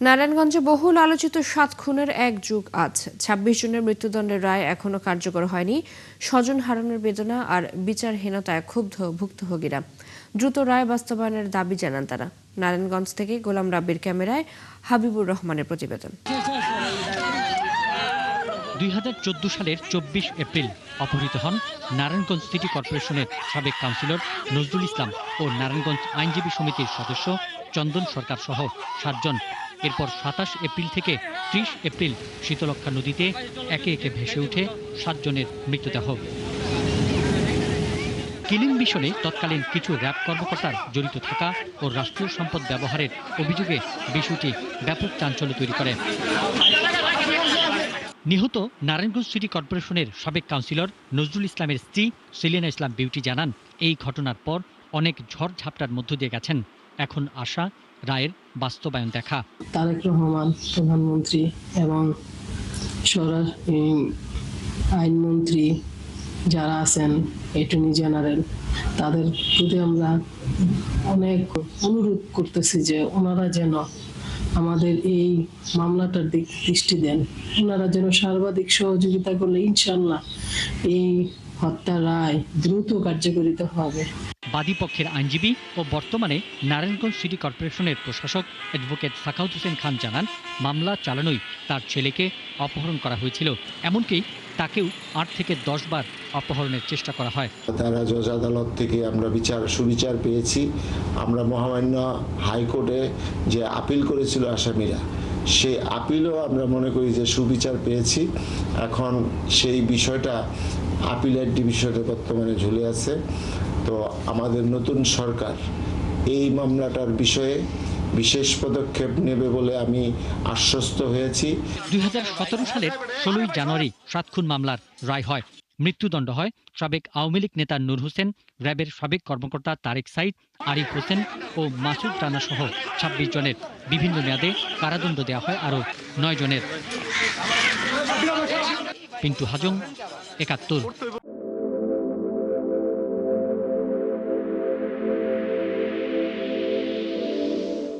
নারায়ণগঞ্জে বহুল আলোচিত ৭ খুনের এক যুগ আজ। ২৬ জনের মৃত্যুদণ্ডের রায় এখনো কার্যকর হয়নি। স্বজন হারানোর বেদনা আর বিচারহীনতায় ক্ষুব্ধ ভুক্তভোগীরা। দ্রুত রায় বাস্তবায়নের দাবি জানান তারা। নারায়ণগঞ্জ থেকে গোলাম রাব্বির ক্যামেরায় হাবিবুর রহমানের প্রতিবেদন। ২০১৪ সালের ২৪ এপ্রিল অপহৃত হন নারায়ণগঞ্জ সিটি কর্পোরেশনের সাবেক কাউন্সিলর নজরুল ইসলাম ও নারায়ণগঞ্জ আইনজীবী সমিতির সদস্য চন্দন সরকার সহ ৭ জন। এরপর ২৭ এপ্রিল থেকে ৩০ এপ্রিল শীতলক্ষ্যা নদীতে একে একে ভেসে ওঠে ৭ জনের মৃতদেহ। কিলিং মিশনে তৎকালীন কিছু র্যাব কর্মকর্তার জড়িত থাকা ও রাষ্ট্রীয় সম্পদ ব্যবহারের অভিযোগে বিষয়টি ব্যাপক চাঞ্চল্য তৈরি করে। নিহত নারায়ণগঞ্জ সিটি কর্পোরেশনের সাবেক কাউন্সিলর নজরুল ইসলামের স্ত্রী সেলিনা ইসলাম বিউটি জানান, এই ঘটনার পর অনেক ঝড়ঝাপটার মধ্য দিয়ে গেছেন। এখন আশা রায়ের বাস্তবায়ন দেখা। তারেক রহমান প্রধানমন্ত্রী এবং আইনমন্ত্রী যারা আছেন, অ্যাটর্নি জেনারেল, তাদের প্রতি আমরা অনেক অনুরোধ করতেছি যে ওনারা যেন আমাদের এই মামলাটার দিক দৃষ্টি দেন। ওনারা যেন সর্বাধিক সহযোগিতা করলে ইনশাল্লাহ এই হত্যার রায় দ্রুত কার্যকরিত হবে। বাদীপক্ষের আইনজীবী ও বর্তমানে নারায়ণগঞ্জ সিটি কর্পোরেশনের প্রশাসক অ্যাডভোকেট সাখাওয়াত হোসেন খান জানান, মামলা চালানোই তার ছেলেকে অপহরণ করা হয়েছিল। এমনকি তাকেও ৮ থেকে ১০ বার অপহরণের চেষ্টা করা হয়। তারা জজ আদালত থেকে আমরা সুবিচার পেয়েছি। আমরা মহামান্য হাইকোর্টে যে আপিল করেছিল আসামিরা, সেই আপিলও আমরা মনে করি যে সুবিচার পেয়েছি। এখন সেই বিষয়টা আপিলের ডিভিশনে বর্তমানে ঝুলে আছে। তো আমাদের নতুন সরকার এই মামলাটার বিষয়ে বিশেষ পদক্ষেপ নেবে বলে আমি আশ্বস্ত হয়েছি। ২০১৭ সালের ১৬ জানুয়ারি ৭ খুন মামলার রায় হয়। মৃত্যুদণ্ড হয় সাবেক আওয়ামী লীগ নেতা নূর হোসেন, র্যাবের সাবেক কর্মকর্তা তারেক সাইদ, আরিফ হোসেন ও মাসুদ রানা সহ ২৬ জনের। বিভিন্ন মেয়াদে কারাদণ্ড দেওয়া হয় আরও ৯ জনের। পিন্টু হাজং, ৭১।